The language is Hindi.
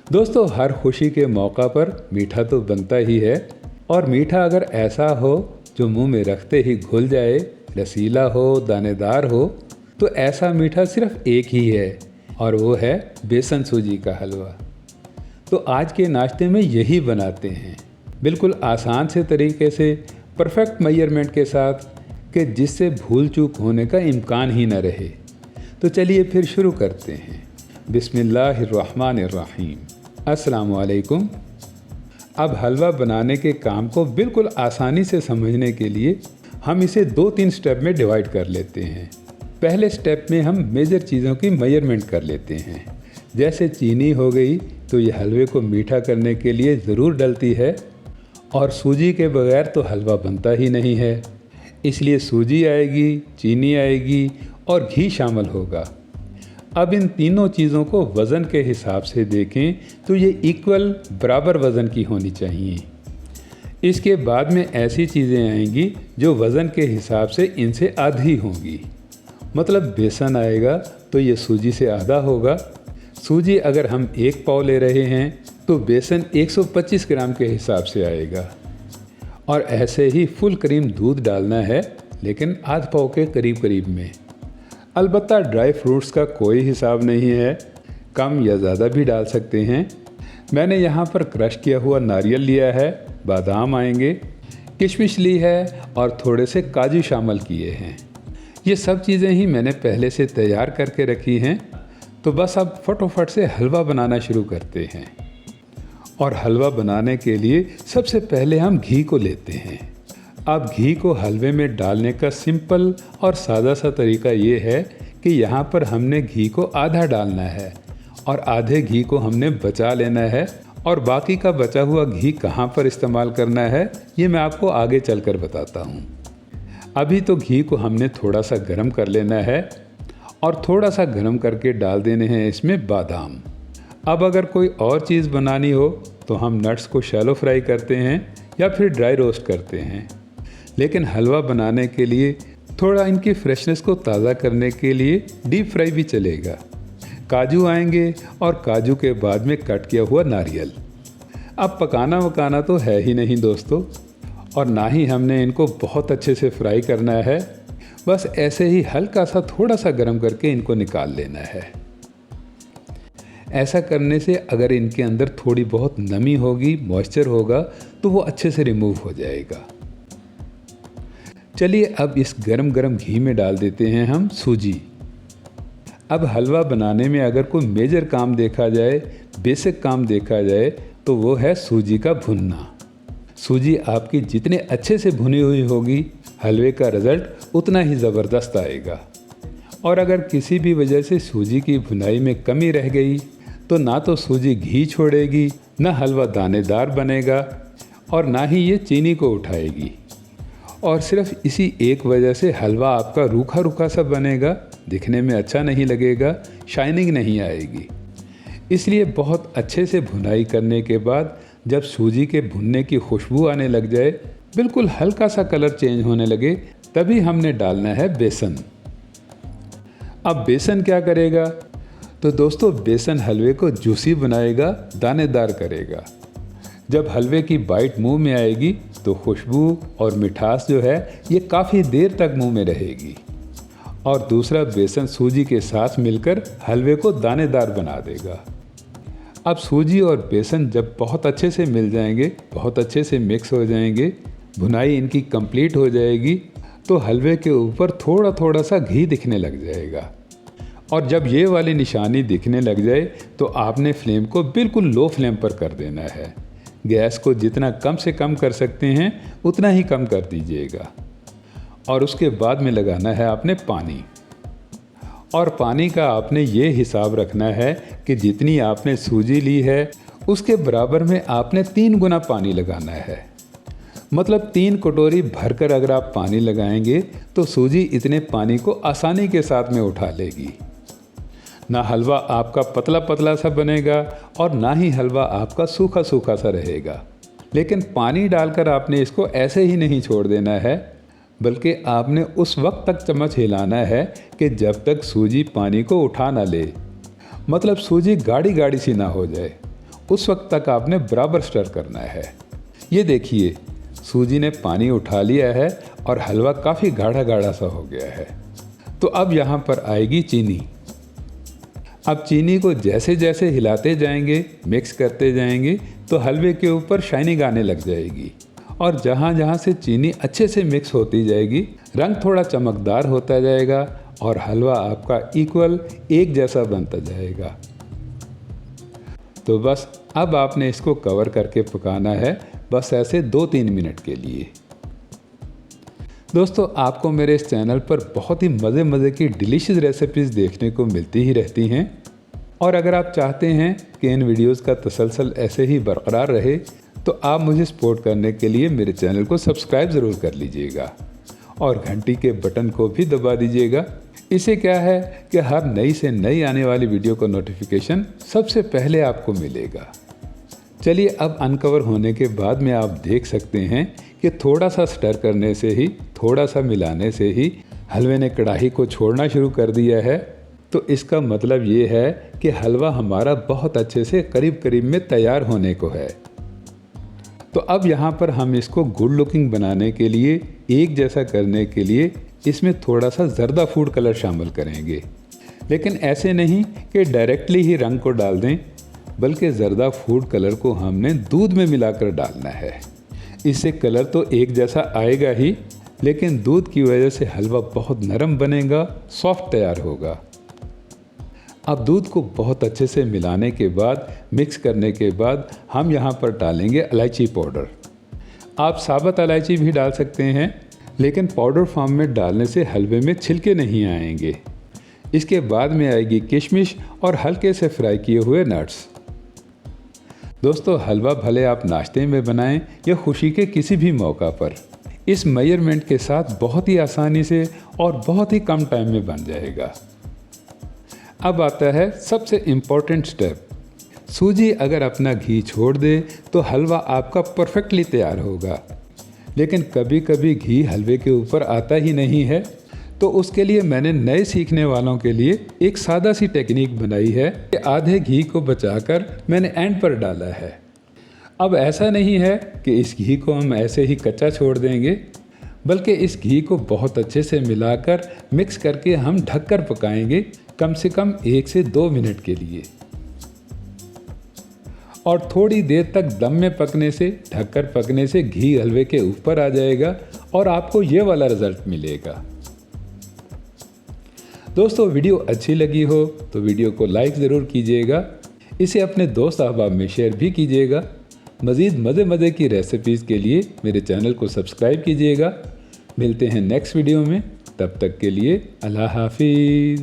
दोस्तों, हर खुशी के मौका पर मीठा तो बनता ही है। और मीठा अगर ऐसा हो जो मुंह में रखते ही घुल जाए, रसीला हो, दानेदार हो, तो ऐसा मीठा सिर्फ एक ही है और वो है बेसन सूजी का हलवा। तो आज के नाश्ते में यही बनाते हैं, बिल्कुल आसान से तरीके से, परफेक्ट मेजरमेंट के साथ, कि जिससे भूल चूक होने का इम्कान ही न रहे। तो चलिए फिर शुरू करते हैं। बिस्मिल्लाहिर्रहमानिर्रहीम। अस्सलाम वालेकुम। अब हलवा बनाने के काम को बिल्कुल आसानी से समझने के लिए हम इसे 2-3 स्टेप में डिवाइड कर लेते हैं। पहले स्टेप में हम मेजर चीज़ों की मेजरमेंट कर लेते हैं। जैसे चीनी हो गई, तो ये हलवे को मीठा करने के लिए ज़रूर डलती है, और सूजी के बगैर तो हलवा बनता ही नहीं है। इसलिए सूजी आएगी, चीनी आएगी और घी शामिल होगा। अब इन तीनों चीज़ों को वज़न के हिसाब से देखें तो ये इक्वल, बराबर वज़न की होनी चाहिए। इसके बाद में ऐसी चीज़ें आएंगी जो वज़न के हिसाब से इनसे आधी होंगी। मतलब बेसन आएगा तो ये सूजी से आधा होगा। सूजी अगर हम 1 पाव ले रहे हैं तो बेसन 125 ग्राम के हिसाब से आएगा। और ऐसे ही फुल क्रीम दूध डालना है, लेकिन आध पाव के करीब करीब में। अलबत्ता ड्राई फ्रूट्स का कोई हिसाब नहीं है, कम या ज़्यादा भी डाल सकते हैं। मैंने यहाँ पर क्रश किया हुआ नारियल लिया है, बादाम आएंगे, किशमिश ली है और थोड़े से काजू शामिल किए हैं। ये सब चीज़ें ही मैंने पहले से तैयार करके रखी हैं। तो बस अब फटाफट से हलवा बनाना शुरू करते हैं। और हलवा बनाने के लिए सबसे पहले हम घी को लेते हैं। अब घी को हलवे में डालने का सिंपल और सादा सा तरीका ये है कि यहाँ पर हमने घी को आधा डालना है और आधे घी को हमने बचा लेना है। और बाकी का बचा हुआ घी कहाँ पर इस्तेमाल करना है, ये मैं आपको आगे चलकर बताता हूँ। अभी तो घी को हमने थोड़ा सा गर्म कर लेना है और थोड़ा सा गर्म करके डाल देने हैं इसमें बादाम। अब अगर कोई और चीज़ बनानी हो तो हम नट्स को शैलो फ्राई करते हैं या फिर ड्राई रोस्ट करते हैं। लेकिन हलवा बनाने के लिए थोड़ा इनकी फ्रेशनेस को ताज़ा करने के लिए डीप फ्राई भी चलेगा। काजू आएंगे और काजू के बाद में कट किया हुआ नारियल। अब पकाना वकाना तो है ही नहीं दोस्तों, और ना ही हमने इनको बहुत अच्छे से फ्राई करना है। बस ऐसे ही हल्का सा थोड़ा सा गर्म करके इनको निकाल लेना है। ऐसा करने से अगर इनके अंदर थोड़ी बहुत नमी होगी, मॉइस्चर होगा, तो वो अच्छे से रिमूव हो जाएगा। चलिए अब इस गरम गरम घी में डाल देते हैं हम सूजी। अब हलवा बनाने में अगर कोई मेजर काम देखा जाए, बेसिक काम देखा जाए, तो वो है सूजी का भुनना। सूजी आपकी जितने अच्छे से भुनी हुई होगी, हलवे का रिज़ल्ट उतना ही ज़बरदस्त आएगा। और अगर किसी भी वजह से सूजी की भुनाई में कमी रह गई तो ना तो सूजी घी छोड़ेगी, ना हलवा दानेदार बनेगा और ना ही ये चीनी को उठाएगी। और सिर्फ इसी एक वजह से हलवा आपका रूखा रूखा सा बनेगा, दिखने में अच्छा नहीं लगेगा, शाइनिंग नहीं आएगी। इसलिए बहुत अच्छे से भुनाई करने के बाद जब सूजी के भुनने की खुशबू आने लग जाए, बिल्कुल हल्का सा कलर चेंज होने लगे, तभी हमने डालना है बेसन। अब बेसन क्या करेगा? तो दोस्तों, बेसन हलवे को जूसी बनाएगा, दानेदार करेगा। जब हलवे की बाइट मुंह में आएगी तो खुशबू और मिठास जो है ये काफ़ी देर तक मुंह में रहेगी। और दूसरा, बेसन सूजी के साथ मिलकर हलवे को दानेदार बना देगा। अब सूजी और बेसन जब बहुत अच्छे से मिल जाएंगे, बहुत अच्छे से मिक्स हो जाएंगे, भुनाई इनकी कंप्लीट हो जाएगी, तो हलवे के ऊपर थोड़ा थोड़ा सा घी दिखने लग जाएगा। और जब ये वाली निशानी दिखने लग जाए तो आपने फ्लेम को बिल्कुल लो फ्लेम पर कर देना है। गैस को जितना कम से कम कर सकते हैं उतना ही कम कर दीजिएगा। और उसके बाद में लगाना है आपने पानी। और पानी का आपने ये हिसाब रखना है कि जितनी आपने सूजी ली है उसके बराबर में आपने 3 गुना पानी लगाना है। मतलब 3 कटोरी भरकर अगर आप पानी लगाएंगे तो सूजी इतने पानी को आसानी के साथ में उठा लेगी। ना हलवा आपका पतला पतला सा बनेगा और ना ही हलवा आपका सूखा सूखा सा रहेगा। लेकिन पानी डालकर आपने इसको ऐसे ही नहीं छोड़ देना है, बल्कि आपने उस वक्त तक चम्मच हिलाना है कि जब तक सूजी पानी को उठा ना ले। मतलब सूजी गाढ़ी गाढ़ी सी ना हो जाए, उस वक्त तक आपने बराबर स्टर करना है। ये देखिए, सूजी ने पानी उठा लिया है और हलवा काफ़ी गाढ़ा गाढ़ा सा हो गया है। तो अब यहाँ पर आएगी चीनी। अब चीनी को जैसे जैसे हिलाते जाएंगे, मिक्स करते जाएंगे, तो हलवे के ऊपर शाइनिंग आने लग जाएगी और जहाँ जहाँ से चीनी अच्छे से मिक्स होती जाएगी, रंग थोड़ा चमकदार होता जाएगा और हलवा आपका इक्वल एक जैसा बनता जाएगा। तो बस अब आपने इसको कवर करके पकाना है, बस ऐसे 2-3 मिनट के लिए। दोस्तों, आपको मेरे इस चैनल पर बहुत ही मज़े की डिलीशियस रेसिपीज़ देखने को मिलती ही रहती हैं और अगर आप चाहते हैं कि इन वीडियोस का तसलसल ऐसे ही बरकरार रहे तो आप मुझे सपोर्ट करने के लिए मेरे चैनल को सब्सक्राइब ज़रूर कर लीजिएगा और घंटी के बटन को भी दबा दीजिएगा। इससे क्या है कि हर नई से नई आने वाली वीडियो का नोटिफिकेशन सबसे पहले आपको मिलेगा। चलिए, अब अनकवर होने के बाद में आप देख सकते हैं कि थोड़ा सा स्टर करने से ही, थोड़ा सा मिलाने से ही हलवे ने कढ़ाई को छोड़ना शुरू कर दिया है। तो इसका मतलब ये है कि हलवा हमारा बहुत अच्छे से करीब करीब में तैयार होने को है। तो अब यहाँ पर हम इसको गुड लुकिंग बनाने के लिए, एक जैसा करने के लिए इसमें थोड़ा सा जर्दा फूड कलर शामिल करेंगे। लेकिन ऐसे नहीं कि डायरेक्टली ही रंग को डाल दें, बल्कि जर्दा फूड कलर को हमने दूध में मिलाकर डालना है। इससे कलर तो एक जैसा आएगा ही, लेकिन दूध की वजह से हलवा बहुत नरम बनेगा, सॉफ्ट तैयार होगा। अब दूध को बहुत अच्छे से मिलाने के बाद, मिक्स करने के बाद हम यहाँ पर डालेंगे इलायची पाउडर। आप साबुत इलायची भी डाल सकते हैं, लेकिन पाउडर फॉर्म में डालने से हलवे में छिलके नहीं आएंगे। इसके बाद में आएगी किशमिश और हल्के से फ्राई किए हुए नट्स। दोस्तों, हलवा भले आप नाश्ते में बनाएं या खुशी के किसी भी मौका पर, इस मेजरमेंट के साथ बहुत ही आसानी से और बहुत ही कम टाइम में बन जाएगा। अब आता है सबसे इम्पोर्टेंट स्टेप। सूजी अगर अपना घी छोड़ दे तो हलवा आपका परफेक्टली तैयार होगा, लेकिन कभी कभी घी हलवे के ऊपर आता ही नहीं है। तो उसके लिए मैंने नए सीखने वालों के लिए एक सादा सी टेक्निक बनाई है कि आधे घी को बचाकर मैंने एंड पर डाला है। अब ऐसा नहीं है कि इस घी को हम ऐसे ही कच्चा छोड़ देंगे, बल्कि इस घी को बहुत अच्छे से मिलाकर मिक्स करके हम ढककर पकाएंगे कम से कम 1 से 2 मिनट के लिए। और थोड़ी देर तक दम में पकने से, ढककर पकने से घी हलवे के ऊपर आ जाएगा और आपको ये वाला रिजल्ट मिलेगा। दोस्तों, वीडियो अच्छी लगी हो तो वीडियो को लाइक ज़रूर कीजिएगा, इसे अपने दोस्त अहबाब में शेयर भी कीजिएगा। मज़ीद मज़े की रेसिपीज़ के लिए मेरे चैनल को सब्सक्राइब कीजिएगा। मिलते हैं नेक्स्ट वीडियो में, तब तक के लिए अल्लाह हाफिज़।